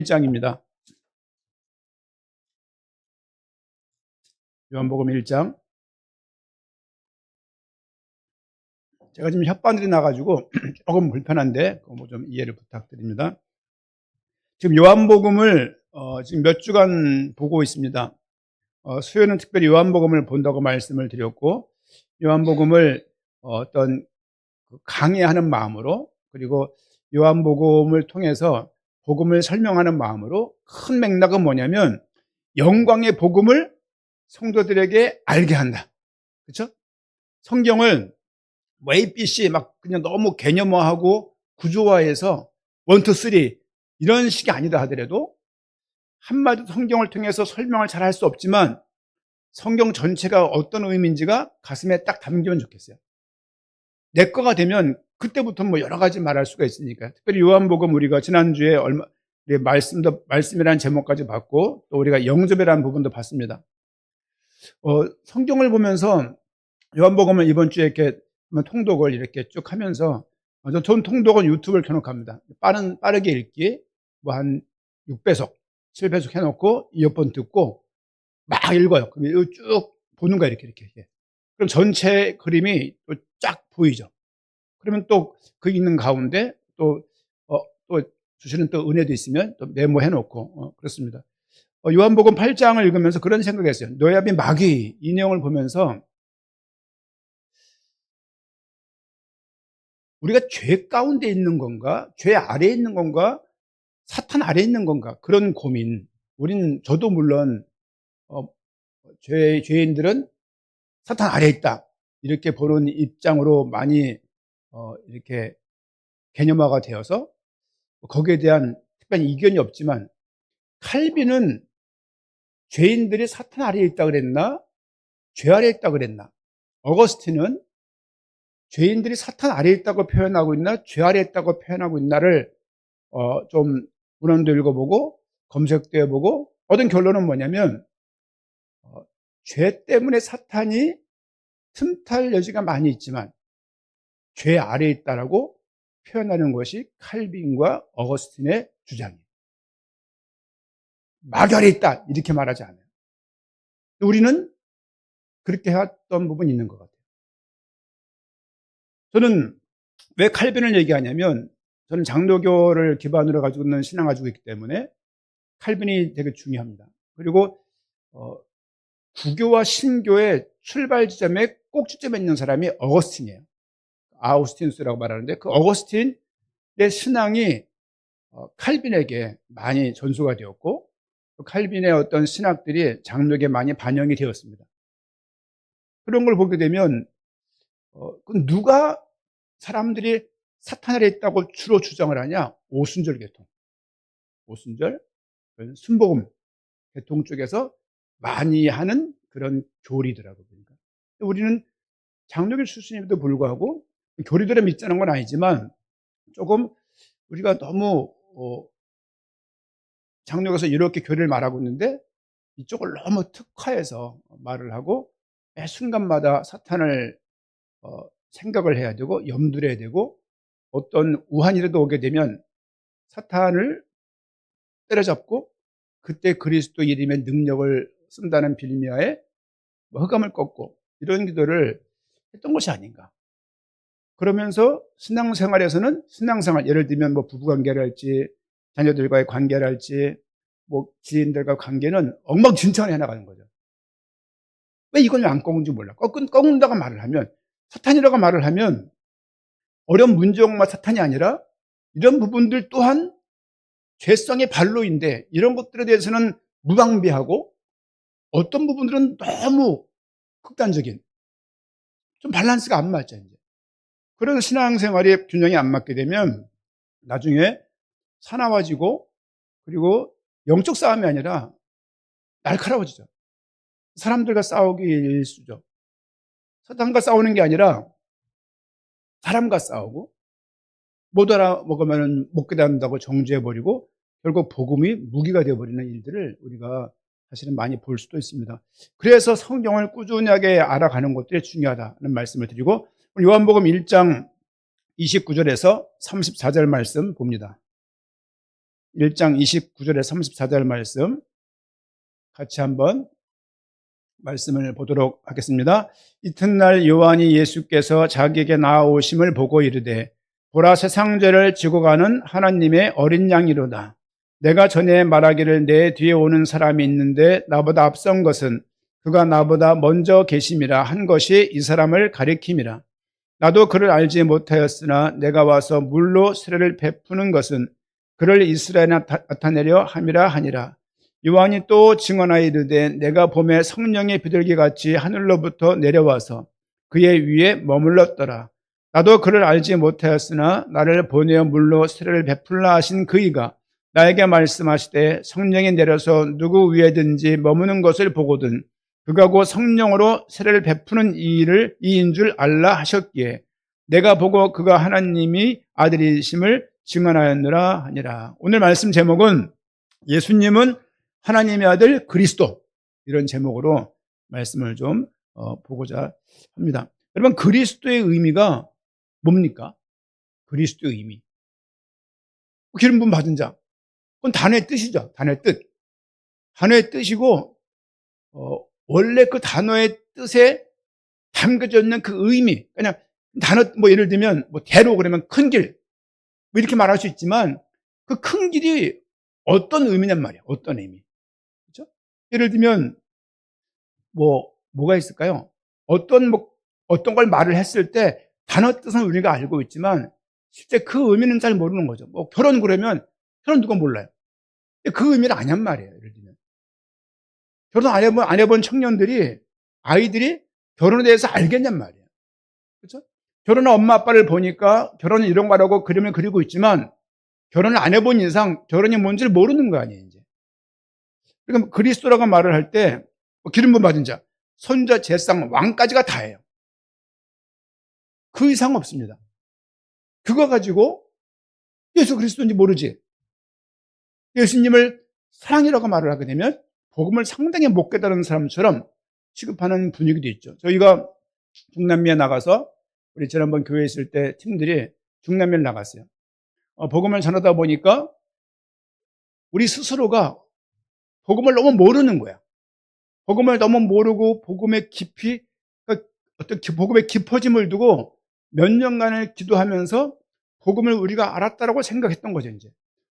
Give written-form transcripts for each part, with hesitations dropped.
1장입니다. 요한복음 1장. 제가 지금 혓바늘이 나가지고 조금 불편한데 좀 이해를 부탁드립니다. 지금 요한복음을 지금 몇 주간 보고 있습니다. 수요일은 특별히 요한복음을 본다고 말씀을 드렸고, 요한복음을 어떤 강의하는 마음으로, 그리고 요한복음을 통해서 복음을 설명하는 마음으로, 큰 맥락은 뭐냐면 영광의 복음을 성도들에게 알게 한다. 그렇죠? 성경을 뭐 ABC 막 그냥 너무 개념화하고 구조화해서 1, 2, 3 이런 식이 아니다 하더라도, 한마디로 성경을 통해서 설명을 잘 할 수 없지만 성경 전체가 어떤 의미인지가 가슴에 딱 담기면 좋겠어요. 내 거가 되면 그때부터 뭐 여러 가지 말할 수가 있으니까. 특별히 요한복음 우리가 지난주에 말씀이라는 제목까지 봤고, 또 우리가 영접이라는 부분도 봤습니다. 성경을 보면서 요한복음을 이번 주에 이렇게 통독을 이렇게 쭉 하면서, 전 통독은 유튜브를 켜놓고 합니다. 빠르게 읽기, 뭐 한 6배속, 7배속 해놓고 이어폰 듣고 막 읽어요. 그럼 쭉 보는 거야, 이렇게. 그럼 전체 그림이 또 쫙 보이죠. 그러면 또 그 읽는 가운데 또 주시는 또 은혜도 있으면 또 메모해놓고, 그렇습니다. 요한복음 8장을 읽으면서 그런 생각을 했어요. 노야비 마귀, 이 내용을 보면서 우리가 죄 가운데 있는 건가, 죄 아래에 있는 건가, 사탄 아래에 있는 건가, 그런 고민. 저도 물론 죄인들은 사탄 아래에 있다, 이렇게 보는 입장으로 많이 이렇게 개념화가 되어서 거기에 대한 특별한 이견이 없지만, 칼빈은 죄인들이 사탄 아래에 있다 그랬나, 죄 아래에 있다 그랬나, 어거스틴은 죄인들이 사탄 아래에 있다고 표현하고 있나, 죄 아래에 있다고 표현하고 있나를 좀 문헌도 읽어보고 검색도 해보고, 얻은 결론은 뭐냐면 죄 때문에 사탄이 틈탈 여지가 많이 있지만 죄 아래에 있다라고 표현하는 것이 칼빈과 어거스틴의 주장이에요. 마귀 아래에 있다 이렇게 말하지 않아요. 우리는 그렇게 해왔던 부분이 있는 것 같아요. 저는 왜 칼빈을 얘기하냐면, 저는 장로교를 기반으로 가지고 있는 신앙을 가지고 있기 때문에 칼빈이 되게 중요합니다. 그리고 구교와 신교의 출발 지점에 꼭지점에 있는 사람이 어거스틴이에요. 아우스티누스라고 말하는데, 그 어거스틴의 신앙이 칼빈에게 많이 전수가 되었고, 칼빈의 어떤 신학들이 장로교에 많이 반영이 되었습니다. 그런 걸 보게 되면 누가 사람들이 사탄 아래에 있다고 주로 주장을 하냐? 오순절 계통, 오순절, 순복음 계통 쪽에서 많이 하는 그런 교리더라고요. 그러니까 우리는 장로교 출신임에도 불구하고 교리들을 믿자는 건 아니지만, 조금 우리가 너무 장로교에서 이렇게 교리를 말하고 있는데 이쪽을 너무 특화해서 말을 하고, 매 순간마다 사탄을 생각을 해야 되고 염두를 해야 되고, 어떤 우한이라도 오게 되면 사탄을 때려잡고 그때 그리스도 이름의 능력을 쓴다는 빌미하에 흑암을 꺾고, 이런 기도를 했던 것이 아닌가. 그러면서 신앙생활에서는 예를 들면 뭐 부부관계를 할지, 자녀들과의 관계를 할지, 뭐 지인들과 관계는 엉망진창을 해나가는 거죠. 왜 이걸 안 꺾는지 몰라. 꺾는다고 말을 하면, 사탄이라고 말을 하면 어려운 문제용만 사탄이 아니라 이런 부분들 또한 죄성의 발로인데, 이런 것들에 대해서는 무방비하고, 어떤 부분들은 너무 극단적인, 좀 밸런스가 안 맞죠, 이제. 그래서 신앙생활의 균형이 안 맞게 되면 나중에 사나워지고, 그리고 영적 싸움이 아니라 날카로워지죠. 사람들과 싸우기 일쑤죠. 사탄과 싸우는 게 아니라 사람과 싸우고, 못 알아먹으면 못 깨닫는다고 정죄해버리고, 결국 복음이 무기가 되어버리는 일들을 우리가 사실은 많이 볼 수도 있습니다. 그래서 성경을 꾸준하게 알아가는 것들이 중요하다는 말씀을 드리고, 요한복음 1장 29절에서 34절 말씀 봅니다. 1장 29절에 34절 말씀 같이 한번 말씀을 보도록 하겠습니다. 이튿날 요한이 예수께서 자기에게 나아오심을 보고 이르되 보라 세상 죄를 지고 가는 하나님의 어린 양이로다. 내가 전에 말하기를 내 뒤에 오는 사람이 있는데 나보다 앞선 것은 그가 나보다 먼저 계심이라 한 것이 이 사람을 가리킴이라. 나도 그를 알지 못하였으나 내가 와서 물로 세례를 베푸는 것은 그를 이스라엘에 나타내려 함이라 하니라. 요한이 또 증언하여 이르되 내가 봄에 성령의 비둘기 같이 하늘로부터 내려와서 그의 위에 머물렀더라. 나도 그를 알지 못하였으나 나를 보내어 물로 세례를 베풀라 하신 그이가 나에게 말씀하시되 성령이 내려서 누구 위에든지 머무는 것을 보거든 그가 곧 성령으로 세례를 베푸는 이인 줄 알라 하셨기에 내가 보고 그가 하나님이 아들이심을 증언하였느라 하니라. 오늘 말씀 제목은 예수님은 하나님의 아들 그리스도, 이런 제목으로 말씀을 좀 보고자 합니다. 여러분, 그리스도의 의미가 뭡니까? 그리스도의 의미. 기름 부음 받은 자. 그건 단어의 뜻이죠. 단어의 뜻. 단어의 뜻이고 원래 그 단어의 뜻에 담겨져 있는 그 의미. 그냥 단어 예를 들면 대로 그러면 큰 길. 이렇게 말할 수 있지만 그 큰 길이 어떤 의미냔 말이에요. 어떤 의미. 그렇죠? 예를 들면 뭐가 있을까요? 어떤 걸 말을 했을 때 단어 뜻은 우리가 알고 있지만 실제 그 의미는 잘 모르는 거죠. 결혼 그러면 결혼 누가 몰라요. 그 의미를 아냔 말이에요. 예를 들면 결혼 안 해본 청년들이 아이들이 결혼에 대해서 알겠냔 말이에요. 그렇죠? 결혼한 엄마 아빠를 보니까 결혼은 이런 거라고 그림을 그리고 있지만 결혼을 안 해본 이상 결혼이 뭔지를 모르는 거 아니에요. 이제. 그러니까 그리스도라고 말을 할 때 기름 부음 받은 자, 선자, 제상, 왕까지가 다예요. 그 이상 없습니다. 그거 가지고 예수 그리스도인지 모르지. 예수님을 사랑이라고 말을 하게 되면 복음을 상당히 못 깨달은 사람처럼 취급하는 분위기도 있죠. 저희가 중남미에 나가서 우리 지난번 교회에 있을 때 팀들이 중남미를 나갔어요. 복음을 전하다 보니까 우리 스스로가 복음을 너무 모르는 거야. 복음을 너무 모르고 복음의 깊이, 어떤 복음의 깊어짐을 두고 몇 년간을 기도하면서 복음을 우리가 알았다라고 생각했던 거죠, 이제.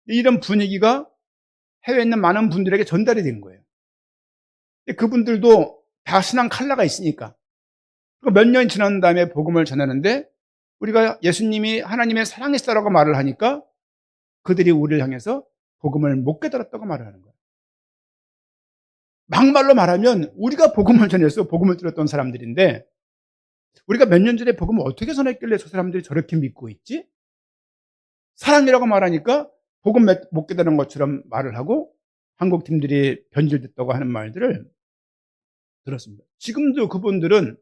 이런 분위기가 해외에 있는 많은 분들에게 전달이 된 거예요. 그분들도 다 신앙 칼라가 있으니까. 몇 년이 지난 다음에 복음을 전하는데 우리가 예수님이 하나님의 사랑이시다라고 말을 하니까 그들이 우리를 향해서 복음을 못 깨달았다고 말을 하는 거예요. 막말로 말하면 우리가 복음을 전해서 복음을 들었던 사람들인데 우리가 몇 년 전에 복음을 어떻게 전했길래 저 사람들이 저렇게 믿고 있지? 사랑이라고 말하니까 복음 못 깨달은 것처럼 말을 하고 한국 팀들이 변질됐다고 하는 말들을 들었습니다. 지금도 그분들은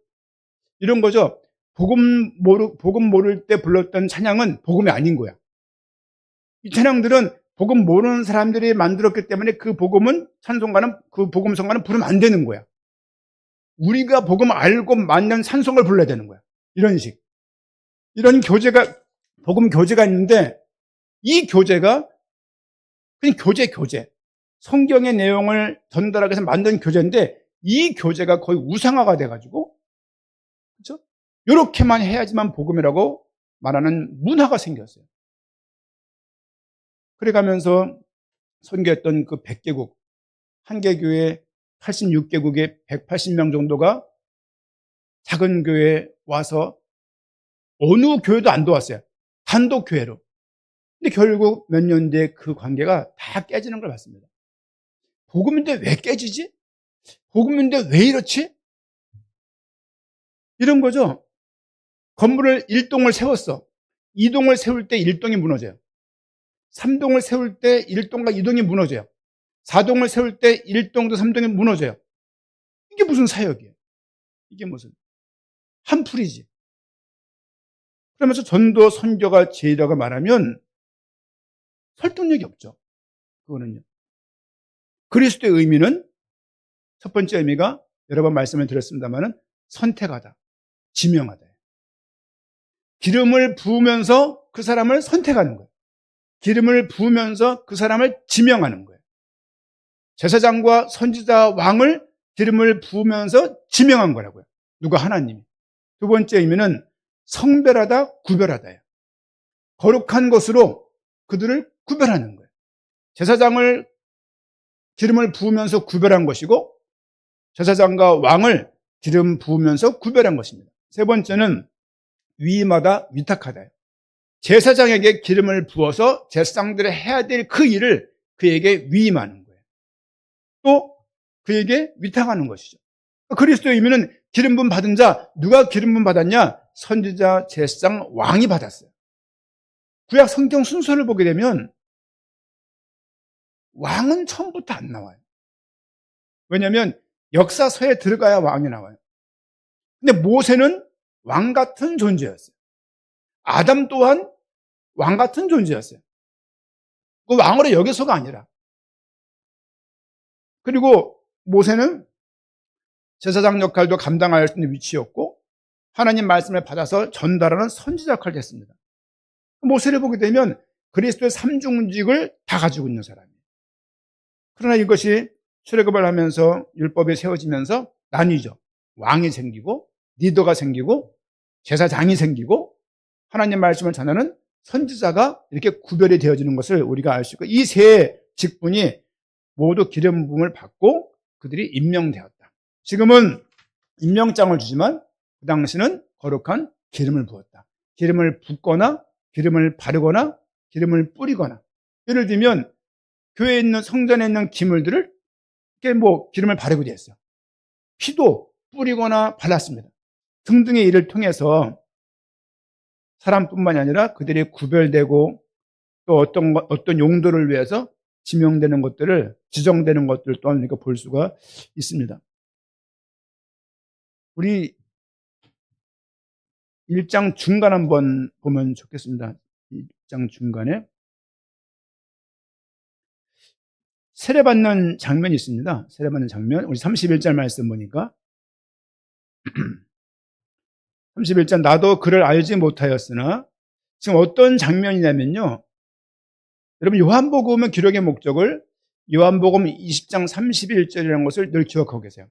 이런 거죠. 복음 모를 때 불렀던 찬양은 복음이 아닌 거야. 이 찬양들은 복음 모르는 사람들이 만들었기 때문에 그 복음은 찬송가는, 그 복음성가는 부르면 안 되는 거야. 우리가 복음을 알고 만든 찬송을 불러야 되는 거야. 이런 식. 이런 교재가, 복음 교재가 있는데 이 교재가 그냥 교재. 성경의 내용을 전달하기 위해서 만든 교재인데 이 교재가 거의 우상화가 돼가지고, 그렇죠? 이렇게만 해야지만 복음이라고 말하는 문화가 생겼어요. 그래가면서 선교했던 그 100개국, 한계교회 86개국의 180명 정도가 작은 교회에 와서 어느 교회도 안 도왔어요. 단독 교회로. 근데 결국 몇 년 뒤에 그 관계가 다 깨지는 걸 봤습니다. 복음인데 왜 깨지지? 복음인데 왜 이렇지? 이런 거죠. 건물을 1동을 세웠어. 2동을 세울 때 1동이 무너져요. 3동을 세울 때 1동과 2동이 무너져요. 4동을 세울 때 1동도 3동이 무너져요. 이게 무슨 사역이에요? 이게 무슨 한풀이지. 그러면서 전도 선교가 제일이라고 말하면 설득력이 없죠. 그거는요. 그리스도의 의미는 첫 번째 의미가 여러 번 말씀을 드렸습니다만은 선택하다, 지명하다. 기름을 부으면서 그 사람을 선택하는 거예요. 기름을 부으면서 그 사람을 지명하는 거예요. 제사장과 선지자 왕을 기름을 부으면서 지명한 거라고요. 누가? 하나님이. 두 번째 의미는 성별하다, 구별하다예요. 거룩한 것으로 그들을 구별하는 거예요. 제사장을 기름을 부으면서 구별한 것이고 제사장과 왕을 기름 부으면서 구별한 것입니다. 세 번째는 위임하다, 위탁하다예요. 제사장에게 기름을 부어서 제사장들이 해야 될 그 일을 그에게 위임하는 거예요. 또 그에게 위탁하는 것이죠. 그리스도의 의미는 기름 부음 받은 자, 누가 기름 부음 받았냐? 선지자, 제사장, 왕이 받았어요. 구약 성경 순서를 보게 되면 왕은 처음부터 안 나와요. 왜냐하면 역사서에 들어가야 왕이 나와요. 근데 모세는 왕 같은 존재였어요. 아담 또한 왕 같은 존재였어요. 그 왕으로 여겨서가 아니라. 그리고 모세는 제사장 역할도 감당할 수 있는 위치였고 하나님 말씀을 받아서 전달하는 선지자 역할을 했습니다. 모세를 보게 되면 그리스도의 삼중직을 다 가지고 있는 사람이에요. 그러나 이것이 출애굽을 하면서 율법이 세워지면서 나뉘죠. 왕이 생기고 리더가 생기고 제사장이 생기고 하나님 말씀을 전하는 선지자가 이렇게 구별이 되어지는 것을 우리가 알 수 있고 이 세 직분이 모두 기름 부음을 받고 그들이 임명되었다. 지금은 임명장을 주지만 그 당시는 거룩한 기름을 부었다. 기름을 붓거나 기름을 바르거나 기름을 뿌리거나 예를 들면 교회에 있는 성전에 있는 기물들을 기름을 바르고 되었어요. 피도 뿌리거나 발랐습니다. 등등의 일을 통해서 사람뿐만이 아니라 그들이 구별되고 또 어떤 용도를 위해서 지명되는 것들을 지정되는 것들 또한 우리가 볼 수가 있습니다. 우리 1장 중간 한번 보면 좋겠습니다. 1장 중간에 세례받는 장면이 있습니다. 세례받는 장면. 우리 31절 말씀 보니까 31절 나도 그를 알지 못하였으나 지금 어떤 장면이냐면요. 여러분 요한복음의 기록의 목적을 요한복음 20장 31절이라는 것을 늘 기억하고 계세요.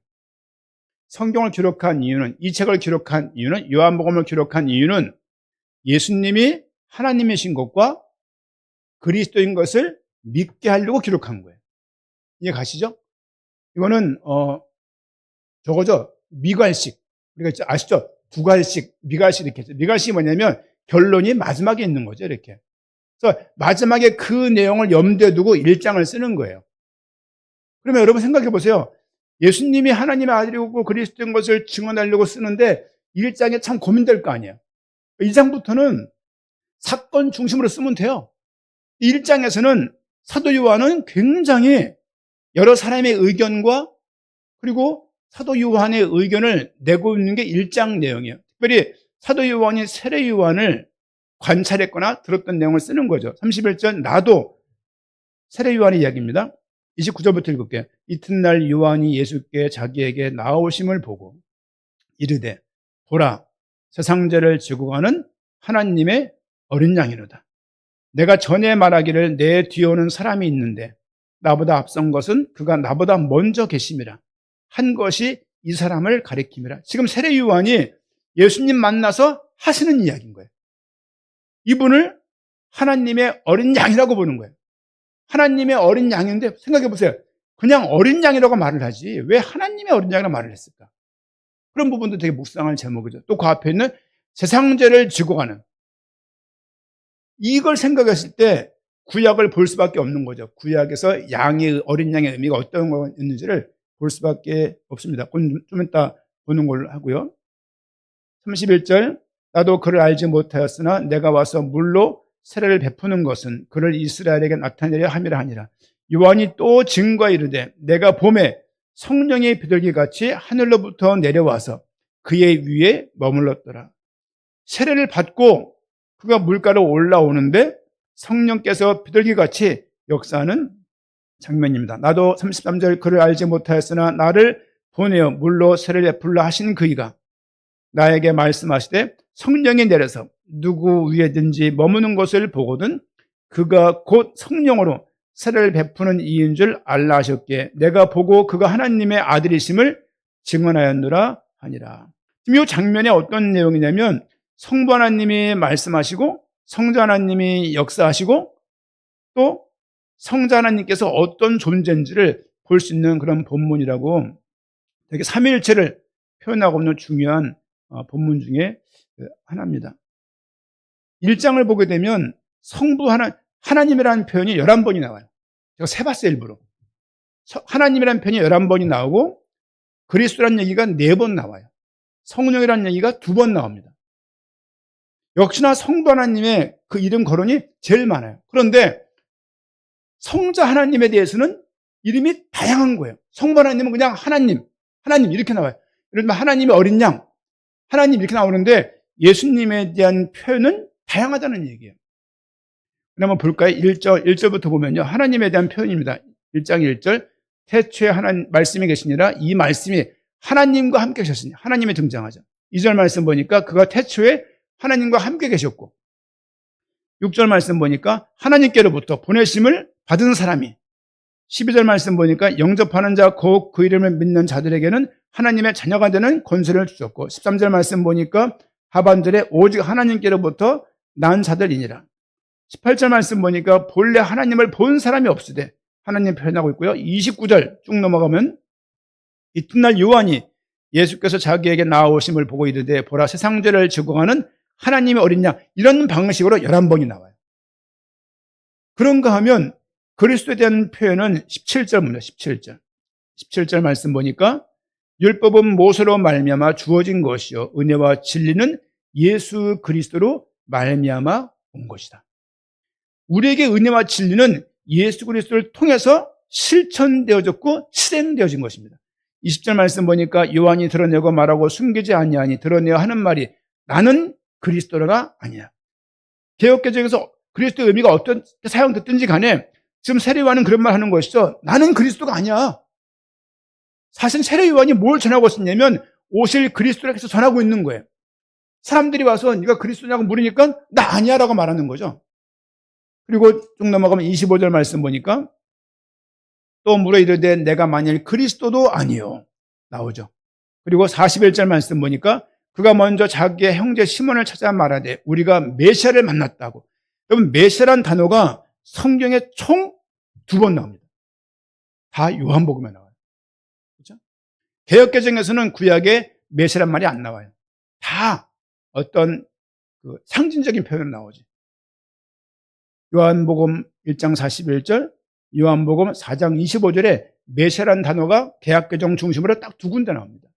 성경을 기록한 이유는 이 책을 기록한 이유는 요한복음을 기록한 이유는 예수님이 하나님이신 것과 그리스도인 것을 믿게 하려고 기록한 거예요. 이해 가시죠? 이거는 저거죠. 미괄식. 우리가 아시죠? 두괄식, 미괄식 이렇게 했죠. 미괄식이 뭐냐면 결론이 마지막에 있는 거죠. 이렇게. 그래서 마지막에 그 내용을 염두에 두고 1장을 쓰는 거예요. 그러면 여러분 생각해 보세요. 예수님이 하나님의 아들이고 그리스도인 것을 증언하려고 쓰는데 1장에 참 고민될 거 아니에요. 2장부터는 사건 중심으로 쓰면 돼요. 1장에서는 사도 요한은 굉장히 여러 사람의 의견과 그리고 사도 요한의 의견을 내고 있는 게 1장 내용이에요. 특별히 사도 요한이 세례 요한을 관찰했거나 들었던 내용을 쓰는 거죠. 31절 나도 세례 요한의 이야기입니다. 29절부터 읽을게요. 이튿날 요한이 예수께 자기에게 나오심을 보고 이르되 보라 세상죄를 지고 가는 하나님의 어린 양이로다. 내가 전에 말하기를 내 뒤에 오는 사람이 있는데 나보다 앞선 것은 그가 나보다 먼저 계심이라 한 것이 이 사람을 가리킴이라. 지금 세례 요한이 예수님 만나서 하시는 이야기인 거예요. 이분을 하나님의 어린 양이라고 보는 거예요. 하나님의 어린 양인데 생각해 보세요. 그냥 어린 양이라고 말을 하지 왜 하나님의 어린 양이라고 말을 했을까? 그런 부분도 되게 묵상할 제목이죠. 또 그 앞에 있는 세상죄를 지고 가는 이걸 생각했을 때 구약을 볼 수밖에 없는 거죠. 구약에서 어린 양의 의미가 어떤 거 있는지를 볼 수밖에 없습니다. 좀 이따 보는 걸로 하고요. 31절 나도 그를 알지 못하였으나 내가 와서 물로 세례를 베푸는 것은 그를 이스라엘에게 나타내려 함이라 하니라. 요한이 또 증거하여 이르되 내가 봄에 성령의 비둘기같이 하늘로부터 내려와서 그의 위에 머물렀더라. 세례를 받고 그가 물가로 올라오는데 성령께서 비둘기같이 역사하는 장면입니다. 나도 33절 그를 알지 못하였으나 나를 보내어 물로 세례를 베풀라 하신 그이가 나에게 말씀하시되 성령이 내려서 누구 위에든지 머무는 것을 보거든 그가 곧 성령으로 세례를 베푸는 이인 줄 알라 하셨기에 내가 보고 그가 하나님의 아들이심을 증언하였노라 하니라. 지금 이 장면에 어떤 내용이냐면 성부 하나님이 말씀하시고 성자 하나님이 역사하시고 또 성자 하나님께서 어떤 존재인지를 볼 수 있는 그런 본문이라고, 되게 삼위일체를 표현하고 있는 중요한 본문 중에 하나입니다. 1장을 보게 되면 성부 하나님이라는 표현이 11번이 나와요. 제가 세봤어요, 일부러. 하나님이라는 표현이 11번이 나오고 그리스도라는 얘기가 4번 나와요. 성령이라는 얘기가 2번 나옵니다. 역시나 성부 하나님의 그 이름 거론이 제일 많아요. 그런데 성자 하나님에 대해서는 이름이 다양한 거예요. 성부 하나님은 그냥 하나님 이렇게 나와요. 예를 들면 하나님의 어린 양, 하나님 이렇게 나오는데 예수님에 대한 표현은 다양하다는 얘기예요. 한번 볼까요? 1절부터 보면요. 하나님에 대한 표현입니다. 1장 1절. 태초에 하나님 말씀이 계시니라. 이 말씀이 하나님과 함께 계셨으니, 하나님이 등장하죠. 2절 말씀 보니까 그가 태초에 하나님과 함께 계셨고, 6절 말씀 보니까 하나님께로부터 보내심을 받은 사람이, 12절 말씀 보니까 영접하는 자 곧 그 이름을 믿는 자들에게는 하나님의 자녀가 되는 권세를 주셨고, 13절 말씀 보니까 하반절에 오직 하나님께로부터 난 자들이니라. 18절 말씀 보니까 본래 하나님을 본 사람이 없으되 하나님 표현하고 있고요. 29절 쭉 넘어가면 이튿날 요한이 예수께서 자기에게 나오심을 보고 이르되 보라 세상 죄를 제거하는 하나님의 어린 양, 이런 방식으로 11번이 나와요. 그런가 하면 그리스도에 대한 표현은 17절입니다. 17절 말씀 보니까 율법은 모세로 말미암아 주어진 것이요 은혜와 진리는 예수 그리스도로 말미암아 온 것이다. 우리에게 은혜와 진리는 예수 그리스도를 통해서 실천되어졌고 실행되어진 것입니다. 20절 말씀 보니까 요한이 드러내고 말하고 숨기지 아니하니 드러내어 하는 말이 나는 그리스도가 아니야. 개역개정에서 그리스도의 의미가 어떤 사용됐든지 간에 지금 세례요한은 그런 말 하는 것이죠. 나는 그리스도가 아니야. 사실 세례요한이 뭘 전하고 있었냐면 오실 그리스도를 계속 전하고 있는 거예요. 사람들이 와서 네가 그리스도냐고 물으니까 나 아니야 라고 말하는 거죠. 그리고 쭉 넘어가면 25절 말씀 보니까 또 물어 이르되 내가 만일 그리스도도 아니요 나오죠. 그리고 41절 말씀 보니까 그가 먼저 자기의 형제 시몬을 찾아 말하되 우리가 메시아를 만났다고. 여러분 메시아란 단어가 성경에 총 2번 나옵니다. 다 요한복음에 나와요. 그렇죠? 개역개정에서는 구약에 메시아란 말이 안 나와요. 다 어떤 그 상징적인 표현으로 나오지. 요한복음 1장 41절, 요한복음 4장 25절에 메시아란 단어가 개역개정 중심으로 딱 2군데 나옵니다.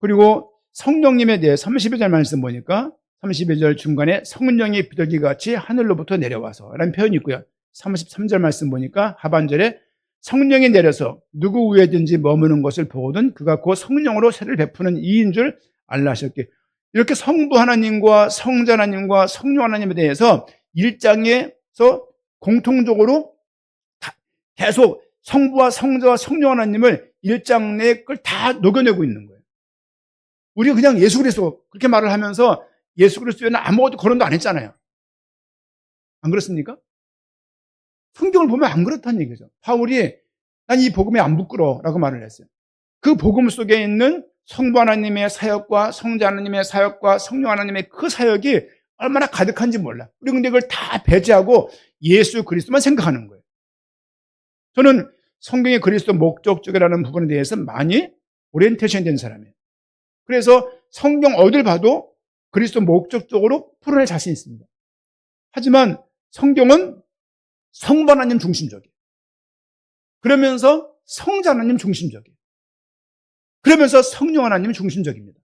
그리고 성령님에 대해 32절 말씀 보니까 32절 중간에 성령이 비둘기같이 하늘로부터 내려와서 라는 표현이 있고요. 33절 말씀 보니까 하반절에 성령이 내려서 누구 위에든지 머무는 것을 보거든 그가 곧 성령으로 세례를 베푸는 이인 줄 알라 하셨기에, 이렇게 성부 하나님과 성자 하나님과 성령 하나님에 대해서 1장에서 공통적으로 계속 성부와 성자와 성령 하나님을 1장 내에 그걸 다 녹여내고 있는 거예요. 우리가 그냥 예수 그리스도 그렇게 말을 하면서 예수 그리스도에는 아무것도 거론도 안 했잖아요. 안 그렇습니까? 성경을 보면 안 그렇다는 얘기죠. 바울이 난 이 복음에 안 부끄러워라고 말을 했어요. 그 복음 속에 있는 성부 하나님의 사역과 성자 하나님의 사역과 성령 하나님의 그 사역이 얼마나 가득한지 몰라. 우리 근데 그걸 다 배제하고 예수 그리스도만 생각하는 거예요. 저는 성경의 그리스도 목적적이라는 부분에 대해서 많이 오리엔테이션 된 사람이에요. 그래서 성경 어딜 봐도 그리스도 목적적으로 풀어낼 자신이 있습니다. 하지만 성경은 성부 하나님 중심적이에요. 그러면서 성자 하나님 중심적이에요. 그러면서 성령 하나님 중심적입니다.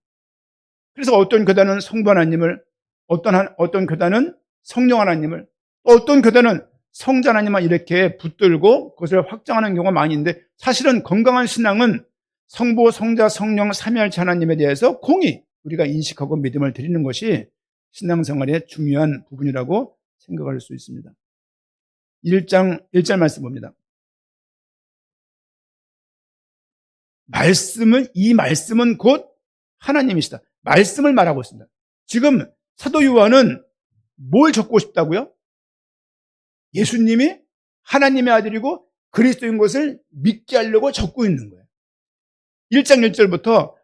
그래서 어떤 교단은 성부 하나님을, 어떤 교단은 성령 하나님을, 어떤 교단은 성자 하나님만 이렇게 붙들고 그것을 확장하는 경우가 많이 있는데, 사실은 건강한 신앙은 성부, 성자, 성령, 삼위일체 하나님에 대해서 공히 우리가 인식하고 믿음을 드리는 것이 신앙생활의 중요한 부분이라고 생각할 수 있습니다. 1장 1절 말씀 봅니다. 이 말씀은 곧 하나님이시다. 말씀을 말하고 있습니다. 지금 사도 요한은 뭘 적고 싶다고요? 예수님이 하나님의 아들이고 그리스도인 것을 믿게 하려고 적고 있는 거예요. 1장 1절부터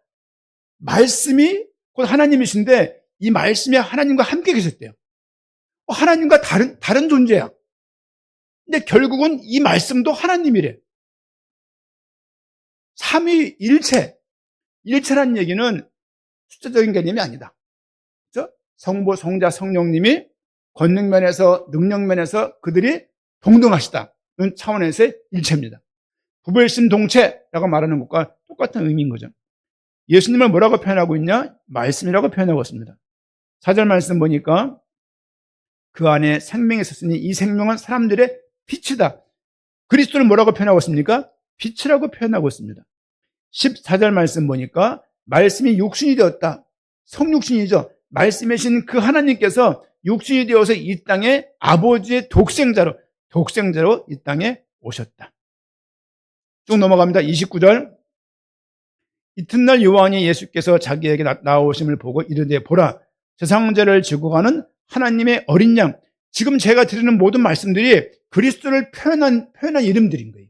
말씀이 곧 하나님이신데 이 말씀이 하나님과 함께 계셨대요. 하나님과 다른 존재야. 근데 결국은 이 말씀도 하나님이래. 삼위일체. 일체라는 얘기는 숫자적인 개념이 아니다. 그렇죠? 성부, 성자, 성령님이 권능면에서 능력면에서 그들이 동등하시다는 차원에서의 일체입니다. 부부일심 동체라고 말하는 것과 똑같은 의미인 거죠. 예수님을 뭐라고 표현하고 있냐? 말씀이라고 표현하고 있습니다. 4절 말씀 보니까 그 안에 생명이 있었으니 이 생명은 사람들의 빛이다. 그리스도를 뭐라고 표현하고 있습니까? 빛이라고 표현하고 있습니다. 14절 말씀 보니까 말씀이 육신이 되었다. 성육신이죠. 말씀이신 그 하나님께서 육신이 되어서 이 땅에 아버지의 독생자로 이 땅에 오셨다. 쭉 넘어갑니다. 29절. 이튿날 요한이 예수께서 자기에게 나오심을 보고 이르되 보라 세상죄를 지고 가는 하나님의 어린 양. 지금 제가 드리는 모든 말씀들이 그리스도를 표현한 이름들인 거예요.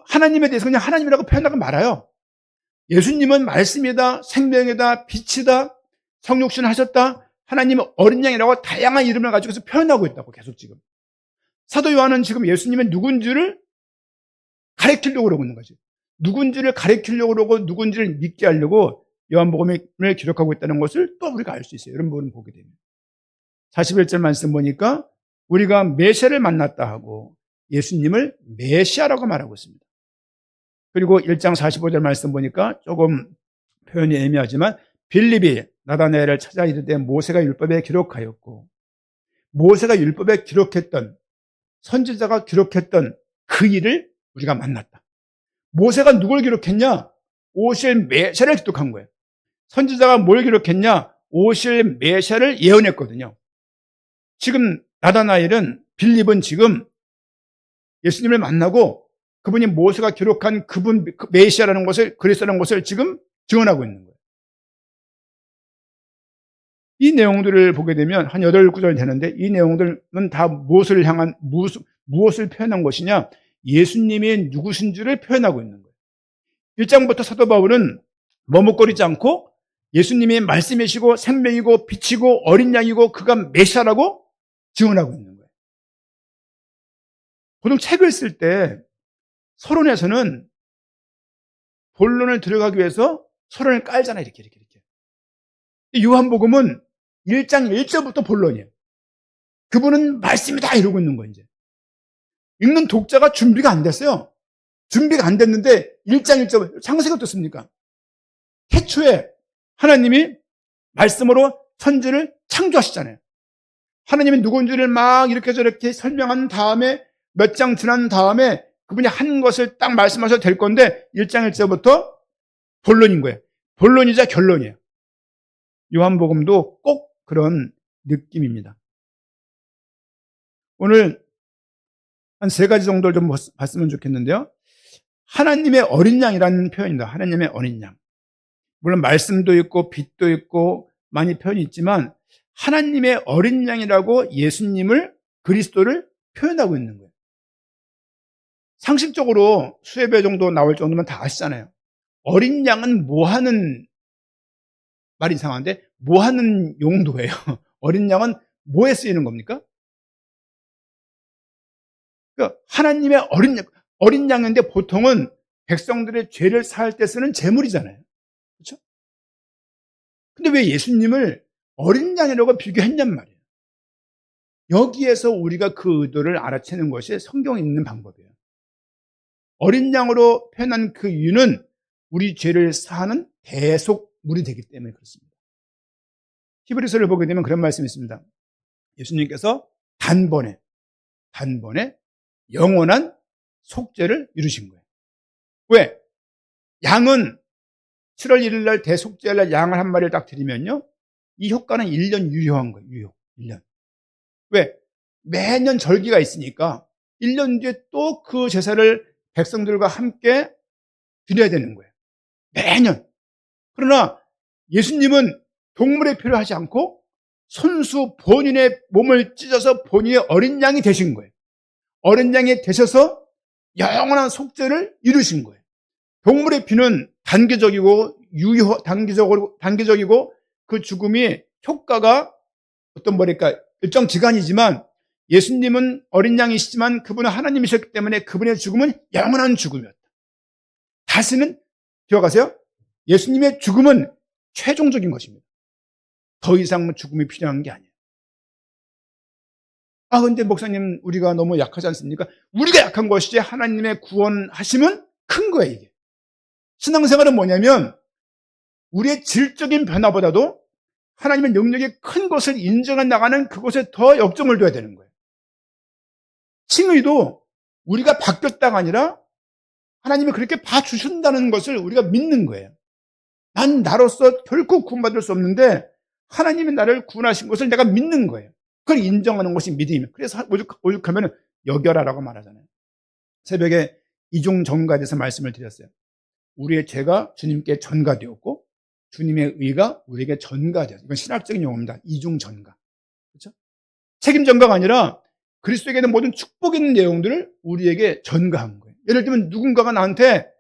하나님에 대해서 그냥 하나님이라고 표현하고 말아요. 예수님은 말씀이다, 생명이다, 빛이다, 성육신 하셨다, 하나님의 어린 양이라고 다양한 이름을 가지고서 표현하고 있다고 계속 지금. 사도 요한은 지금 예수님의 누군지를 가리키려고 그러고 있는 거지. 누군지를 가리키려고 그러고 누군지를 믿게 하려고 요한복음을 기록하고 있다는 것을 또 우리가 알 수 있어요. 이런 부분을 보게 되면. 41절 말씀 보니까 우리가 메시아를 만났다 하고 예수님을 메시아라고 말하고 있습니다. 그리고 1장 45절 말씀 보니까 조금 표현이 애매하지만 빌립이 나다나엘을 찾아 이르되 모세가 율법에 기록하였고 모세가 율법에 기록했던 선지자가 기록했던 그 일을 우리가 만났다. 모세가 누굴 기록했냐? 오실 메시아를 기록한 거예요. 선지자가 뭘 기록했냐? 오실 메시아를 예언했거든요. 지금 나다나엘은 빌립은 지금 예수님을 만나고 그분이 모세가 기록한 그분 메시아라는 것을 그리스도라는 것을 지금 증언하고 있는 거예요. 이 내용들을 보게 되면 한 8-9절 되는데 이 내용들은 다 무엇을 표현한 것이냐? 예수님이 누구신지를 표현하고 있는 거예요. 1장부터 사도 바울은 머뭇거리지 않고 예수님이 말씀이시고 생명이고 빛이고 어린 양이고 그가 메시아라고 증언하고 있는 거예요. 보통 책을 쓸 때 서론에서는 본론을 들어가기 위해서 서론을 깔잖아요. 이렇게. 요한복음은 1장 1절부터 본론이에요. 그분은 말씀이다 이러고 있는 거예요. 이제 읽는 독자가 준비가 안 됐어요. 준비가 안 됐는데 1장 1절 창세기 어떻습니까? 태초에 하나님이 말씀으로 천지를 창조하시잖아요. 하나님이 누군지를 막 이렇게 저렇게 설명한 다음에 몇 장 지난 다음에 그분이 한 것을 딱 말씀하셔도 될 건데 1장 1절부터 본론인 거예요. 본론이자 결론이에요. 요한복음도 꼭 그런 느낌입니다. 오늘 한 3가지 정도를 좀 봤으면 좋겠는데요. 하나님의 어린 양이라는 표현입니다. 하나님의 어린 양. 물론 말씀도 있고 빛도 있고 많이 표현이 있지만 하나님의 어린 양이라고 예수님을 그리스도를 표현하고 있는 거예요. 상식적으로 수백 배 정도 나올 정도면 다 아시잖아요. 어린 양은 뭐 하는, 말이 이상한데 뭐 하는 용도예요? 어린 양은 뭐에 쓰이는 겁니까? 그러니까 하나님의 어린 양인데 보통은 백성들의 죄를 사할 때 쓰는 제물이잖아요. 그렇죠? 근데 왜 예수님을 어린 양이라고 비교했냔 말이에요. 여기에서 우리가 그 의도를 알아채는 것이 성경에 있는 방법이에요. 어린 양으로 표현한 그 이유는 우리 죄를 사하는 대속물이 되기 때문에 그렇습니다. 히브리서를 보게 되면 그런 말씀이 있습니다. 예수님께서 단번에 영원한 속죄를 이루신 거예요. 왜? 양은 7월 1일 날 대속죄할 날 양을 한 마리를 딱 드리면요, 이 효과는 1년 유효한 거예요. 1년. 왜? 매년 절기가 있으니까 1년 뒤에 또 그 제사를 백성들과 함께 드려야 되는 거예요. 매년. 그러나 예수님은 동물의 피를 하지 않고 손수 본인의 몸을 찢어서 본인의 어린 양이 되신 거예요. 어린 양이 되셔서 영원한 속죄를 이루신 거예요. 동물의 피는 단계적이고 단계적이고 그 죽음이 효과가 어떤 뭐랄까 일정 기간이지만, 예수님은 어린 양이시지만 그분은 하나님이셨기 때문에 그분의 죽음은 영원한 죽음이었다. 다시는 기억하세요. 예수님의 죽음은 최종적인 것입니다. 더 이상 죽음이 필요한 게 아니에요. 근데 목사님, 우리가 너무 약하지 않습니까? 우리가 약한 것이지 하나님의 구원하심은 큰 거예요, 이게. 신앙생활은 뭐냐면 우리의 질적인 변화보다도 하나님의 능력이 큰 것을 인정해 나가는 그것에 더 역점을 둬야 되는 거예요. 칭의도 우리가 바뀌었다가 아니라 하나님이 그렇게 봐주신다는 것을 우리가 믿는 거예요. 난 나로서 결코 구원받을 수 없는데 하나님이 나를 구원하신 것을 내가 믿는 거예요. 그걸 인정하는 것이 믿음이에요. 그래서 오죽하면 여겨라라고 말하잖아요. 새벽에 이중 전가에 대해서 말씀을 드렸어요. 우리의 죄가 주님께 전가되었고 주님의 의가 우리에게 전가되었어요. 이건 신학적인 용어입니다. 이중 전가. 그렇죠? 책임 전가가 아니라 그리스도에게 있는 모든 축복의 내용들을 우리에게 전가한 거예요. 예를 들면 누군가가 나한테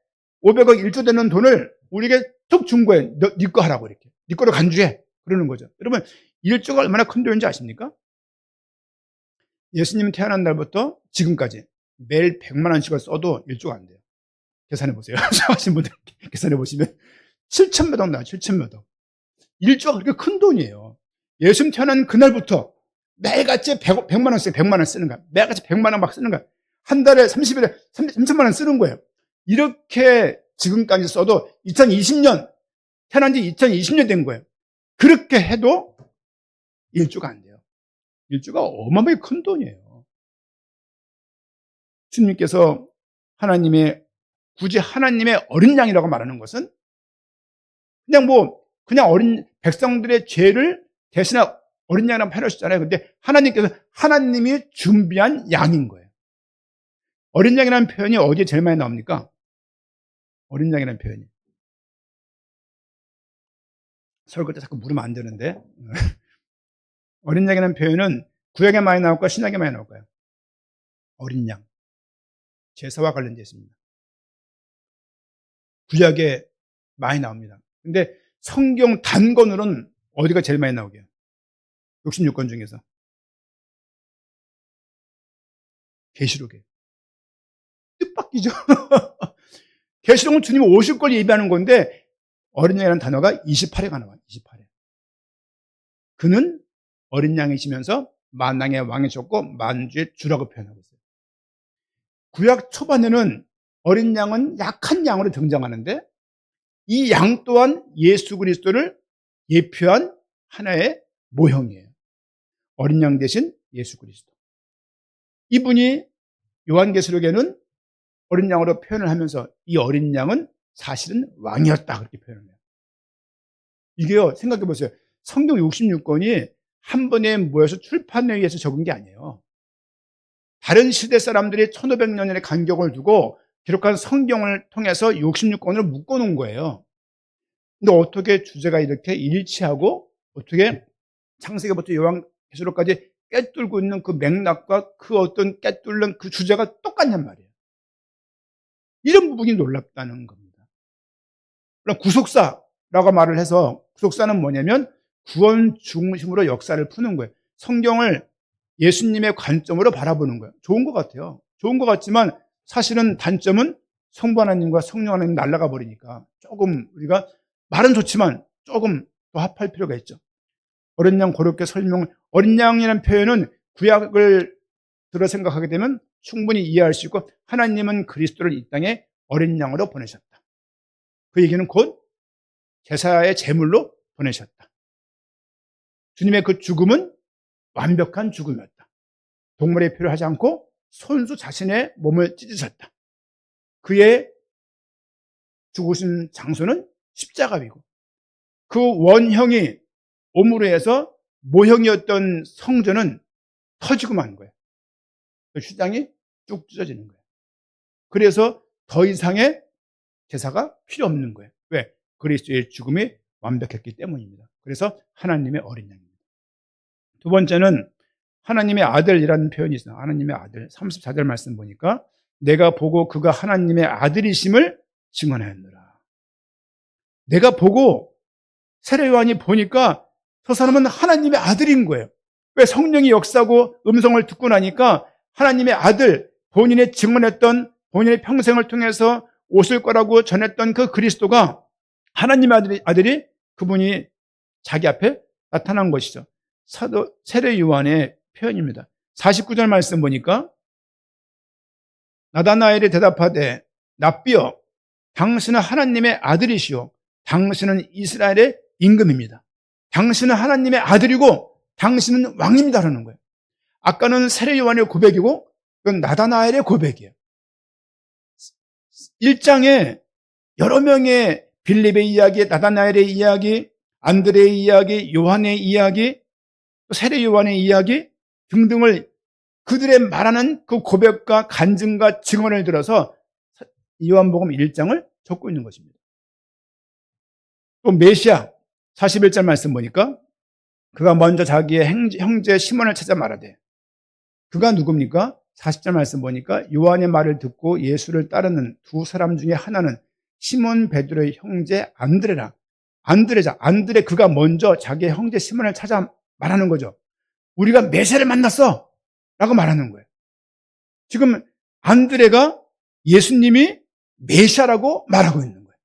500억 1조 되는 돈을 우리에게 툭 준 거예요. 네 거 하라고 이렇게. 네 거로 간주해. 그러는 거죠. 여러분, 1조가 얼마나 큰 돈인지 아십니까? 예수님 태어난 날부터 지금까지 매일 100만 원씩을 써도 1조가 안 돼요. 계산해 보세요. 하신 분들 계산해 보시면 7천몇 억 나와요. 7천몇 억. 1조가 그렇게 큰 돈이에요. 예수님 태어난 그날부터 매일같이 100만 원 쓰는 100만 원 쓰는 거야. 매일같이 100만 원 막 쓰는 거야. 한 달에 30일에 3천만 원 쓰는 거예요. 이렇게 지금까지 써도 2020년 태어난 지 2020년 된 거예요. 그렇게 해도 1조가 안 돼요. 1조가 어마어마하게 큰 돈이에요. 주님께서 굳이 하나님의 어린 양이라고 말하는 것은 그냥 어린 백성들의 죄를 대신한 어린 양이라고 표현하셨잖아요. 근데 하나님이 준비한 양인 거예요. 어린 양이라는 표현이 어디에 제일 많이 나옵니까? 어린 양이라는 표현이. 설교 때 자꾸 물으면 안 되는데. 어린 양이라는 표현은 구약에 많이 나올까요? 신약에 많이 나올까요? 어린 양. 제사와 관련되어 있습니다. 구약에 많이 나옵니다. 근데 성경 단권으로는 어디가 제일 많이 나오게요? 66권 중에서. 계시록이에요. 뜻밖이죠. 계시록은 주님이 오실 걸 예비하는 건데 어린 양이라는 단어가 28회가 나와요. 28회. 그는 어린 양이시면서 만왕의 왕이셨고 만주의 주라고 표현하고 있어요. 구약 초반에는 어린 양은 약한 양으로 등장하는데 이 양 또한 예수 그리스도를 예표한 하나의 모형이에요. 어린 양 대신 예수 그리스도. 이분이 요한계시록에는 어린 양으로 표현을 하면서 이 어린 양은 사실은 왕이었다 그렇게 표현을 해요. 이게요, 생각해 보세요. 성경 66권이 한 번에 모여서 출판에 의해서 적은 게 아니에요. 다른 시대 사람들이 1500년의 간격을 두고 기록한 성경을 통해서 66권을 묶어놓은 거예요. 근데 어떻게 주제가 이렇게 일치하고 어떻게 창세기부터 요한계시록까지 꿰뚫고 있는 그 맥락과 그 어떤 꿰뚫는 그 주제가 똑같냔 말이에요. 이런 부분이 놀랍다는 겁니다. 그럼 구속사라고 말을 해서, 구속사는 뭐냐면 구원 중심으로 역사를 푸는 거예요. 성경을 예수님의 관점으로 바라보는 거예요. 좋은 것 같아요. 좋은 것 같지만 사실은 단점은 성부 하나님과 성령 하나님 날아가 버리니까 조금 우리가 말은 좋지만 조금 더 합할 필요가 있죠. 어린 양 고렇게 어린 양이라는 표현은 구약을 들어 생각하게 되면 충분히 이해할 수 있고, 하나님은 그리스도를 이 땅에 어린 양으로 보내셨다. 그 얘기는 곧 제사의 제물로 보내셨다. 주님의 그 죽음은 완벽한 죽음이었다. 동물의 피를 하지 않고 손수 자신의 몸을 찢으셨다. 그의 죽으신 장소는 십자가이고 그 원형이 오므로 해서 모형이었던 성전은 터지고 만 거예요. 그 휘장이 쭉 찢어지는 거예요. 그래서 더 이상의 제사가 필요 없는 거예요. 왜? 그리스도의 죽음이 완벽했기 때문입니다. 그래서 하나님의 어린 양입니다. 두 번째는 하나님의 아들이라는 표현이 있어요. 하나님의 아들. 34절 말씀 보니까 내가 보고 그가 하나님의 아들이심을 증언하였노라. 내가 보고 세례 요한이 보니까 저 사람은 하나님의 아들인 거예요. 왜? 성령이 역사하고 음성을 듣고 나니까 하나님의 아들, 본인의 증언했던 본인의 평생을 통해서 오실 거라고 전했던 그 그리스도가 하나님의 아들이 그분이 자기 앞에 나타난 것이죠. 세례 요한의 표현입니다. 49절 말씀 보니까 나다나엘이 대답하되 랍비여 당신은 하나님의 아들이시오 당신은 이스라엘의 임금입니다. 당신은 하나님의 아들이고 당신은 왕입니다라는 거예요. 아까는 세례 요한의 고백이고 이건 나다나엘의 고백이에요. 1장에 여러 명의 빌립의 이야기, 나다나엘의 이야기, 안드레의 이야기, 요한의 이야기, 세례 요한의 이야기 등등을 그들의 말하는 그 고백과 간증과 증언을 들어서 요한복음 1장을 적고 있는 것입니다. 또 메시아 41절 말씀 보니까 그가 먼저 자기의 형제 시몬을 찾아 말하되 그가 누굽니까? 40절 말씀 보니까 요한의 말을 듣고 예수를 따르는 두 사람 중에 하나는 시몬 베드로의 형제 안드레라. 안드레 그가 먼저 자기의 형제 시몬을 찾아 말하는 거죠. 우리가 메시아를 만났어 라고 말하는 거예요. 지금 안드레가 예수님이 메시아라고 말하고 있는 거예요.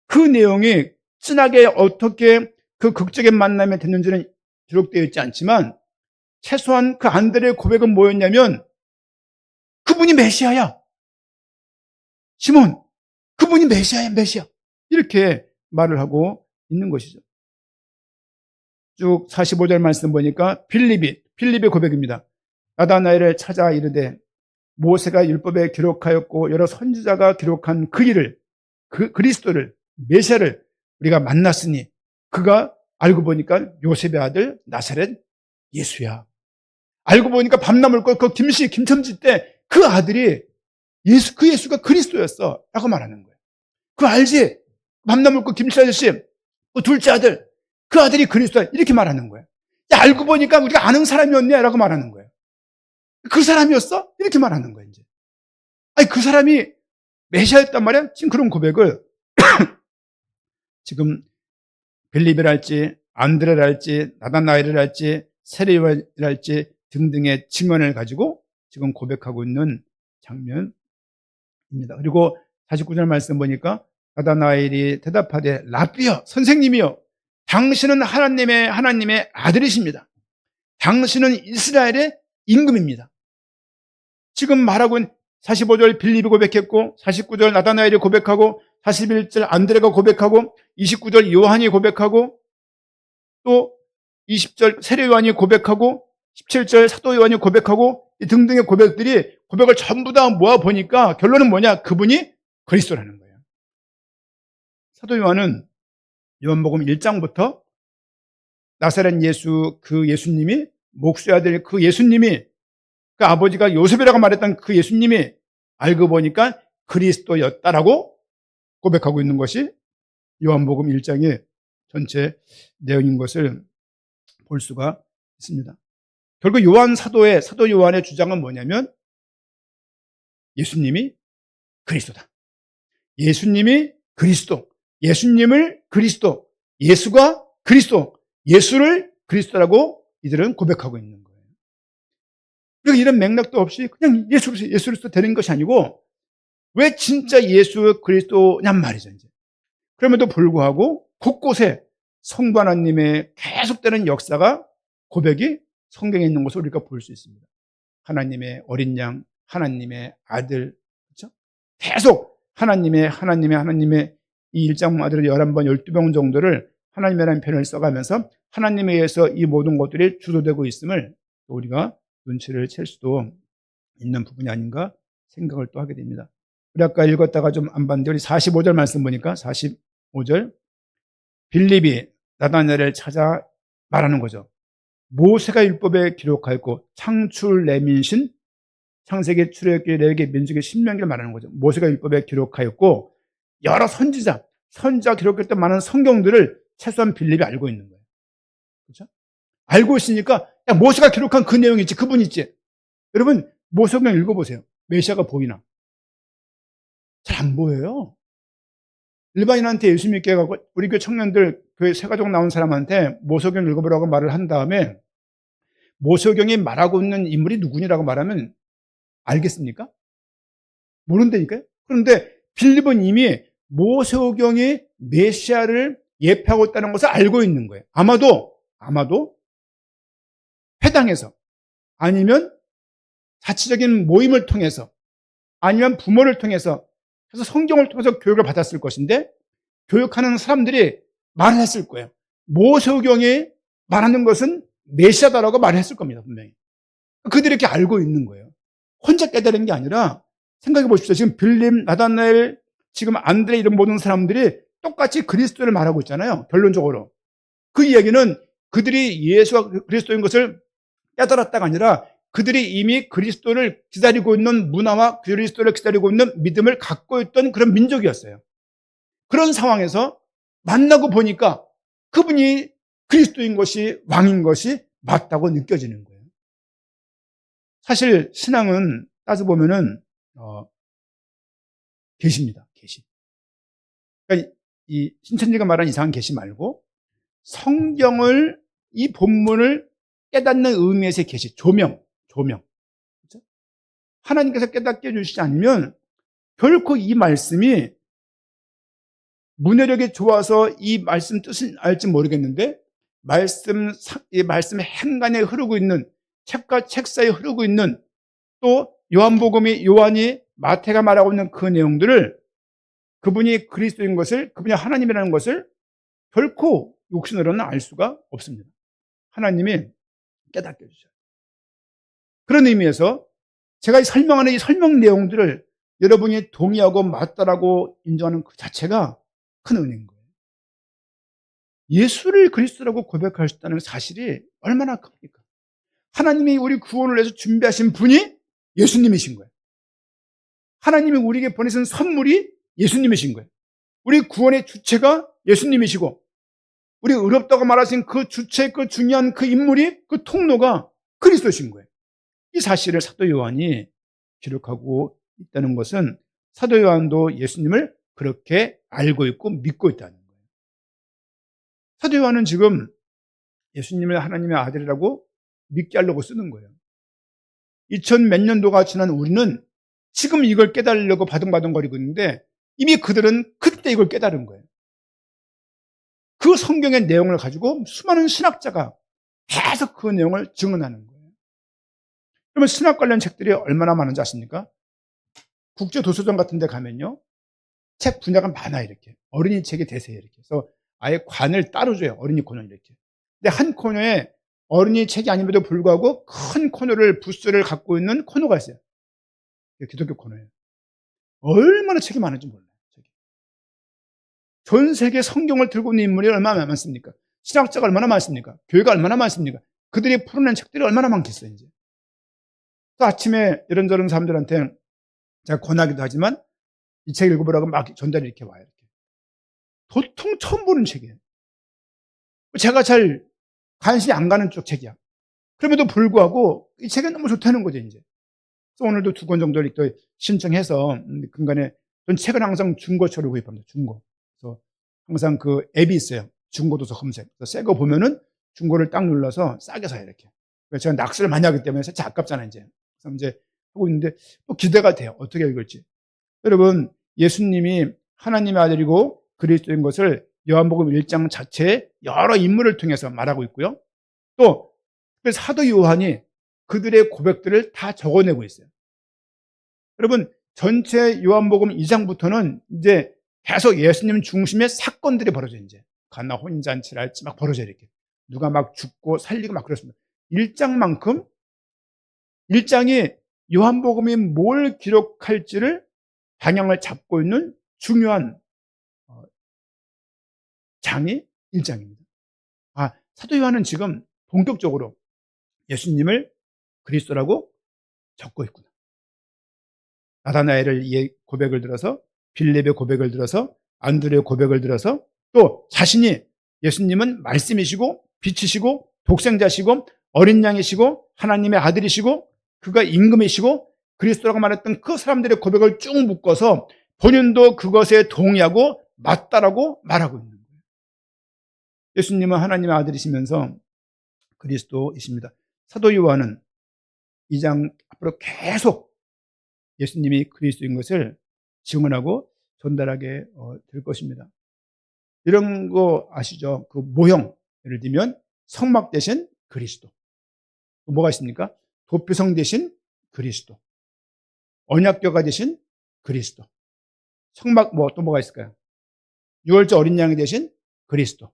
그 내용이 진하게 어떻게 그 극적인 만남이 됐는지는 기록되어 있지 않지만 최소한 그 안드레의 고백은 뭐였냐면 그분이 메시아야. 시몬, 그분이 메시아야, 메시아. 이렇게 말을 하고 있는 것이죠. 쭉 45절 말씀 보니까 빌립의 고백입니다. 나다나엘을 찾아 이르되 모세가 율법에 기록하였고 여러 선지자가 기록한 그 일을 그리스도를 메시아를 우리가 만났으니 그가 알고 보니까 요셉의 아들 나사렛 예수야. 알고 보니까 밤나물 거 그 김첨지 때 그 아들이 그 예수가 그리스도였어 라고 말하는 거예요. 그거 알지? 밤나물 거 김치 아저씨 그 둘째 아들 그 아들이 그리스도야 이렇게 말하는 거예요. 야, 알고 보니까 우리가 아는 사람이었네 라고 말하는 거예요. 그 사람이었어? 이렇게 말하는 거예요. 이제. 아니 그 사람이 메시아였단 말이야? 지금 그런 고백을 지금 빌립이랄지 안드레랄지 나다나엘이랄지 세례요한이랄지 등등의 증언을 가지고 지금 고백하고 있는 장면입니다. 그리고 49절 말씀 보니까 나다나엘이 대답하되 랍비여 선생님이여 당신은 하나님의 아들이십니다. 당신은 이스라엘의 임금입니다. 지금 말하고 있는 45절 빌립이 고백했고 49절 나다나엘이 고백하고 41절 안드레가 고백하고 29절 요한이 고백하고 또 20절 세례 요한이 고백하고 17절 사도 요한이 고백하고 이 등등의 고백을 전부 다 모아보니까 결론은 뭐냐? 그분이 그리스도라는 거예요. 사도 요한은 요한복음 1장부터 나사렛 예수 그 예수님이 목수의 아들 그 예수님이 그 아버지가 요셉이라고 말했던 그 예수님이 알고 보니까 그리스도였다라고 고백하고 있는 것이 요한복음 1장의 전체 내용인 것을 볼 수가 있습니다. 결국 사도 요한의 주장은 뭐냐면 예수님이 그리스도다. 예수님이 그리스도, 예수님을 그리스도, 예수가 그리스도, 예수를 그리스도라고 이들은 고백하고 있는 거예요. 그리고 이런 맥락도 없이 그냥 예수로 되는 것이 아니고 왜 진짜 예수 그리스도냔 말이죠. 이제. 그럼에도 불구하고 곳곳에 성부 하나님의 계속되는 역사가 고백이 성경에 있는 것을 우리가 볼 수 있습니다. 하나님의 어린 양, 하나님의 아들, 그렇죠? 계속 하나님의 이 1장 아들을 11번, 12번 정도를 하나님이라는 표현을 써가면서 하나님에 의해서 이 모든 것들이 주도되고 있음을 우리가 눈치를 챌 수도 있는 부분이 아닌가 생각을 또 하게 됩니다. 우리 아까 읽었다가 좀 안 봤는데 우리 45절 말씀 보니까 45절 빌립이 나다나엘을 찾아 말하는 거죠. 모세가 율법에 기록하였고 창출 내민신 창세기 출애굽기 레위기 민수기 신명기를 말하는 거죠. 모세가 율법에 기록하였고 여러 선지자 기록했던 많은 성경들을 최소한 빌립이 알고 있는 거예요. 그렇죠? 알고 있으니까 야, 모세가 기록한 그 내용이 있지, 그분 있지. 여러분 모세경 읽어보세요. 메시아가 보이나? 잘 안 보여요. 일반인한테 예수 믿게 해가고 우리 교회 청년들 교회 새가족 나온 사람한테 모세경 읽어보라고 말을 한 다음에 모세경이 말하고 있는 인물이 누구냐라고 말하면 알겠습니까? 모른다니까요. 그런데 빌립은 이미 모세경이 메시아를 예표하고 있다는 것을 알고 있는 거예요. 아마도 회당에서 아니면 자치적인 모임을 통해서 아니면 부모를 통해서 그래서 성경을 통해서 교육을 받았을 것인데 교육하는 사람들이 말을 했을 거예요. 모세경이 말하는 것은 메시아다라고 말을 했을 겁니다. 분명히. 그들이 이렇게 알고 있는 거예요. 혼자 깨달은 게 아니라 생각해 보십시오. 지금 빌립, 나다나엘, 지금 안드레 이런 모든 사람들이 똑같이 그리스도를 말하고 있잖아요. 결론적으로. 그 이야기는 그들이 예수가 그리스도인 것을 깨달았다가 아니라 그들이 이미 그리스도를 기다리고 있는 문화와 그리스도를 기다리고 있는 믿음을 갖고 있던 그런 민족이었어요. 그런 상황에서 만나고 보니까 그분이 그리스도인 것이 왕인 것이 맞다고 느껴지는 거예요. 사실 신앙은 따져보면은 계시입니다. 계시. 그러니까 이 신천지가 말하는 이상한 계시 말고 성경을 이 본문을 깨닫는 의미에서의 계시, 조명. 그렇죠? 하나님께서 깨닫게 해주시지 않으면 결코 이 말씀이 문해력이 좋아서 이 말씀 뜻을 알지 모르겠는데 이 말씀의 행간에 흐르고 있는 책과 책 사이에 흐르고 있는 또 요한이 마태가 말하고 있는 그 내용들을 그분이 그리스도인 것을 그분이 하나님이라는 것을 결코 육신으로는 알 수가 없습니다. 하나님이 깨닫게 해주셔요. 그런 의미에서 제가 설명하는 이 설명 내용들을 여러분이 동의하고 맞다라고 인정하는 그 자체가 큰 은혜인 거예요. 예수를 그리스도라고 고백하셨다는 사실이 얼마나 큽니까? 하나님이 우리 구원을 위해서 준비하신 분이 예수님이신 거예요. 하나님이 우리에게 보내신 선물이 예수님이신 거예요. 우리 구원의 주체가 예수님이시고 우리 의롭다고 말하신 그 주체, 그 중요한 그 인물이 그 통로가 그리스도신 거예요. 이 사실을 사도 요한이 기록하고 있다는 것은 사도 요한도 예수님을 그렇게 알고 있고 믿고 있다는 거예요. 사도 요한은 지금 예수님을 하나님의 아들이라고 믿게 하려고 쓰는 거예요. 2000 몇 년도가 지난 우리는 지금 이걸 깨달으려고 바둥바둥거리고 있는데 이미 그들은 그때 이걸 깨달은 거예요. 그 성경의 내용을 가지고 수많은 신학자가 계속 그 내용을 증언하는 거예요. 그러면 신학 관련 책들이 얼마나 많은지 아십니까? 국제도서관 같은 데 가면요. 책 분야가 많아요, 이렇게. 어린이 책이 대세예요, 이렇게. 그래서 아예 관을 따로 줘요, 어린이 코너 이렇게. 근데 한 코너에 어린이 책이 아님에도 불구하고 큰 코너를, 부스를 갖고 있는 코너가 있어요. 기독교 코너예요. 얼마나 책이 많은지 몰라요. 전 세계 성경을 들고 있는 인물이 얼마나 많습니까? 신학자가 얼마나 많습니까? 교회가 얼마나 많습니까? 그들이 풀어낸 책들이 얼마나 많겠어요, 이제. 또 아침에 이런저런 사람들한테 제가 권하기도 하지만 이 책 읽어보라고 막 전달이 이렇게 와요. 이렇게. 도통 처음 보는 책이에요. 제가 잘 관심이 안 가는 쪽 책이야. 그럼에도 불구하고 이 책이 너무 좋다는 거죠, 이제. 그래서 오늘도 2권 정도를 또 신청해서 근간에 전 책은 항상 중고처로 구입합니다. 중고. 그래서 항상 그 앱이 있어요. 중고도서 검색. 새 거 보면은 중고를 딱 눌러서 싸게 사요, 이렇게. 그래서 제가 낙서를 많이 하기 때문에 진짜 아깝잖아요, 이제. 그래서 이제 하고 있는데 또 기대가 돼요. 어떻게 읽을지. 여러분, 예수님이 하나님의 아들이고 그리스도인 것을 요한복음 1장 자체에 여러 인물을 통해서 말하고 있고요. 또 사도 요한이 그들의 고백들을 다 적어내고 있어요. 여러분, 전체 요한복음 2장부터는 이제 계속 예수님 중심의 사건들이 벌어져요. 이제 가나 혼인잔치랄지 막 벌어져요. 이렇게 누가 막 죽고 살리고 막 그렇습니다. 1장만큼 1장이 요한복음이 뭘 기록할지를 방향을 잡고 있는 중요한 장이 1장입니다. 사도 요한은 지금 본격적으로 예수님을 그리스도라고 적고 있구나. 나다나엘의 고백을 들어서 빌립의 고백을 들어서 안드레의 고백을 들어서 또 자신이 예수님은 말씀이시고 빛이시고 독생자시고 어린 양이시고 하나님의 아들이시고 그가 임금이시고 그리스도라고 말했던 그 사람들의 고백을 쭉 묶어서 본인도 그것에 동의하고 맞다라고 말하고 있는 거예요. 예수님은 하나님의 아들이시면서 그리스도이십니다. 사도 요한은 2장 앞으로 계속 예수님이 그리스도인 것을 증언하고 전달하게 될 것입니다. 이런 거 아시죠? 그 모형, 예를 들면 성막 대신 그리스도. 뭐가 있습니까? 도표성 대신 그리스도. 언약궤가 대신 그리스도. 성막 또 뭐가 있을까요? 유월절 어린 양이 대신 그리스도.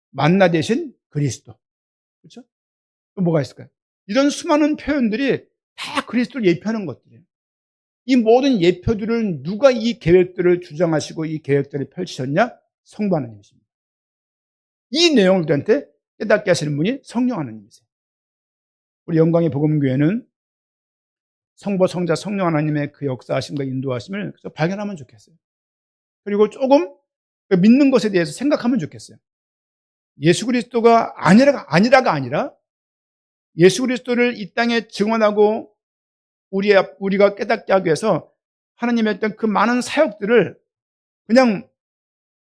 만나 대신 그리스도. 그렇죠? 또 뭐가 있을까요? 이런 수많은 표현들이 다 그리스도를 예표하는 것들이에요. 이 모든 예표들을 누가 이 계획들을 주장하시고 이 계획들을 펼치셨냐? 성부 하나님이십니다. 이 내용을 우리한테 깨닫게 하시는 분이 성령 하나님이세요. 우리 영광의 복음교회는 성부, 성자, 성령 하나님의 그 역사하심과 인도하심을 발견하면 좋겠어요. 그리고 조금 믿는 것에 대해서 생각하면 좋겠어요. 예수 그리스도가 아니라가 아니라 예수 그리스도를 이 땅에 증언하고 우리가 깨닫게 하기 위해서 하나님의 했던 그 많은 사역들을 그냥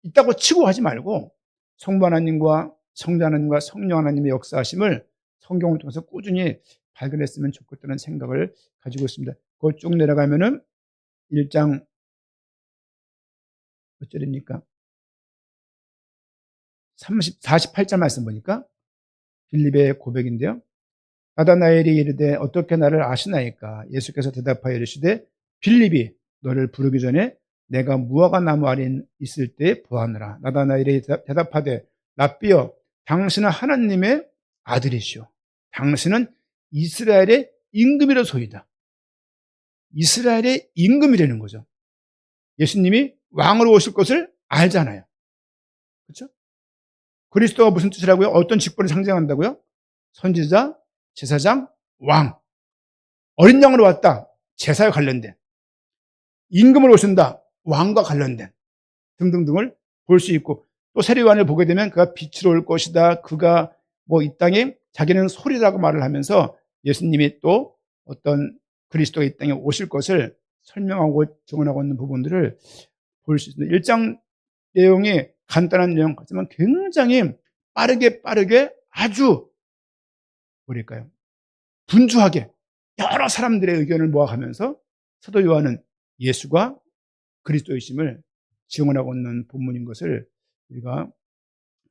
있다고 치고 하지 말고 성부 하나님과 성자 하나님과 성령 하나님의 역사하심을 성경을 통해서 꾸준히 발견했으면 좋겠다는 생각을 가지고 있습니다. 그걸 쭉 내려가면은 1장 몇 절입니까? 48절 말씀 보니까 빌립의 고백인데요. 나다나엘이 이르되 어떻게 나를 아시나이까? 예수께서 대답하여 이르시되 빌립이 너를 부르기 전에 내가 무화과 나무 아래 있을 때 보았느라. 나다나엘이 대답하되 랍비여 당신은 하나님의 아들이시오. 당신은 이스라엘의 임금이로소이다. 이스라엘의 임금이라는 거죠. 예수님이 왕으로 오실 것을 알잖아요. 그렇죠? 그리스도가 무슨 뜻이라고요? 어떤 직분을 상징한다고요? 선지자, 제사장, 왕. 어린 양으로 왔다. 제사에 관련된. 임금으로 오신다. 왕과 관련된. 등등등을 볼 수 있고, 또 세례요한을 보게 되면 그가 빛으로 올 것이다. 그가 이 땅에 자기는 소리라고 말을 하면서 예수님이 또 어떤 그리스도가 이 땅에 오실 것을 설명하고 증언하고 있는 부분들을 볼 수 있습니다. 1장 내용이 간단한 내용 같지만 굉장히 빠르게 아주 뭐랄까요? 분주하게 여러 사람들의 의견을 모아가면서 사도 요한은 예수가 그리스도이심을 증언하고 있는 본문인 것을 우리가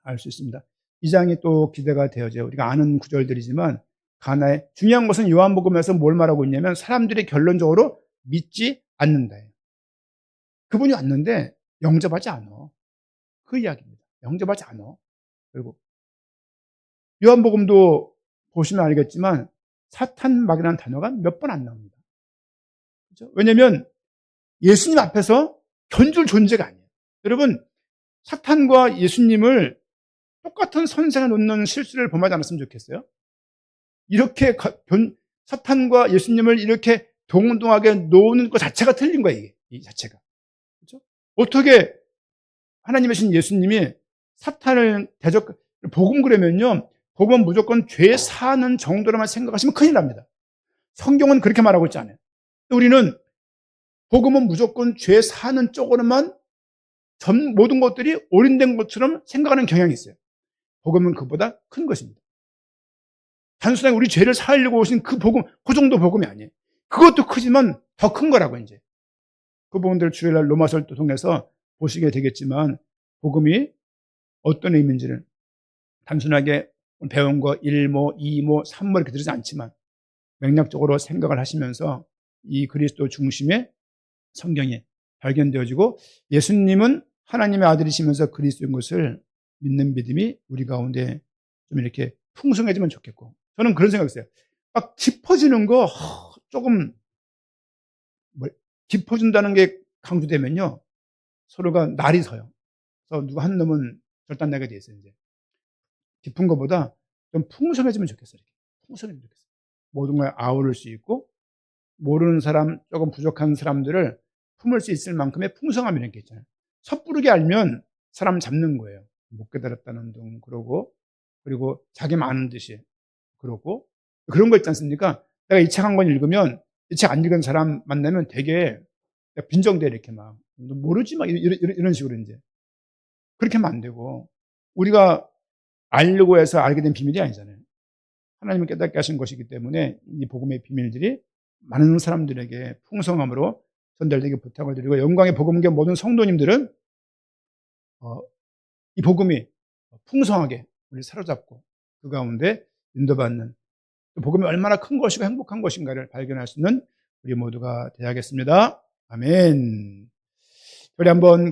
알 수 있습니다. 이 장이 또 기대가 되어져요. 우리가 아는 구절들이지만 가나의 중요한 것은 요한복음에서 뭘 말하고 있냐면 사람들이 결론적으로 믿지 않는다. 그분이 왔는데 영접하지 않아. 그 이야기입니다. 영접하지 않아. 그리고 요한복음도 보시면 알겠지만 사탄막이라는 단어가 몇 번 안 나옵니다. 그렇죠? 왜냐하면 예수님 앞에서 견줄 존재가 아니에요. 여러분, 사탄과 예수님을 똑같은 선상에 놓는 실수를 범하지 않았으면 좋겠어요. 이렇게 사탄과 예수님을 이렇게 동등하게 놓는 것 자체가 틀린 거예요. 이 자체가. 그렇죠? 어떻게 하나님이신 예수님이 사탄을 복음 그러면요, 복음은 무조건 죄 사는 정도로만 생각하시면 큰일 납니다. 성경은 그렇게 말하고 있지 않아요. 우리는 복음은 무조건 죄 사는 쪽으로만 모든 것들이 올인된 것처럼 생각하는 경향이 있어요. 복음은 그보다 큰 것입니다. 단순하게 우리 죄를 사하려고 오신 그 복음, 그 정도 복음이 아니에요. 그것도 크지만 더 큰 거라고 이제. 그 부분들을 주일날 로마서를 통해서 보시게 되겠지만 복음이 어떤 의미인지를 단순하게 배운 거 1모, 2모, 3모 이렇게 들으지 않지만 맥락적으로 생각을 하시면서 이 그리스도 중심의 성경이 발견되어지고 예수님은 하나님의 아들이시면서 그리스도인 것을 믿는 믿음이 우리 가운데 좀 이렇게 풍성해지면 좋겠고, 저는 그런 생각이 있어요. 막 깊어지는 거 조금 깊어진다는 게 강조되면요 서로가 날이 서요. 그래서 누가 한 놈은 결단나게 돼 있어요. 이제 깊은 것보다 좀 풍성해지면 좋겠어요. 이렇게 풍성해지면 좋겠어요. 모든 걸 아우를 수 있고 모르는 사람, 조금 부족한 사람들을 품을 수 있을 만큼의 풍성함이 이런 게 있잖아요. 섣부르게 알면 사람 잡는 거예요. 못 깨달았다는 등 그러고 그리고 자기만 아는 듯이 그러고 그런 거 있지 않습니까? 내가 이 책 한 권 읽으면 이 책 안 읽은 사람 만나면 되게 빈정대 이렇게 막 너 모르지 막 이런 식으로 이제 그렇게 하면 안 되고 우리가 알려고 해서 알게 된 비밀이 아니잖아요. 하나님은 깨닫게 하신 것이기 때문에 이 복음의 비밀들이 많은 사람들에게 풍성함으로 전달되게 부탁을 드리고 영광의 복음계 모든 성도님들은 이 복음이 풍성하게 우리 사로잡고 그 가운데 인도받는 복음이 얼마나 큰 것이고 행복한 것인가를 발견할 수 있는 우리 모두가 되야겠습니다. 아멘. 우리 한번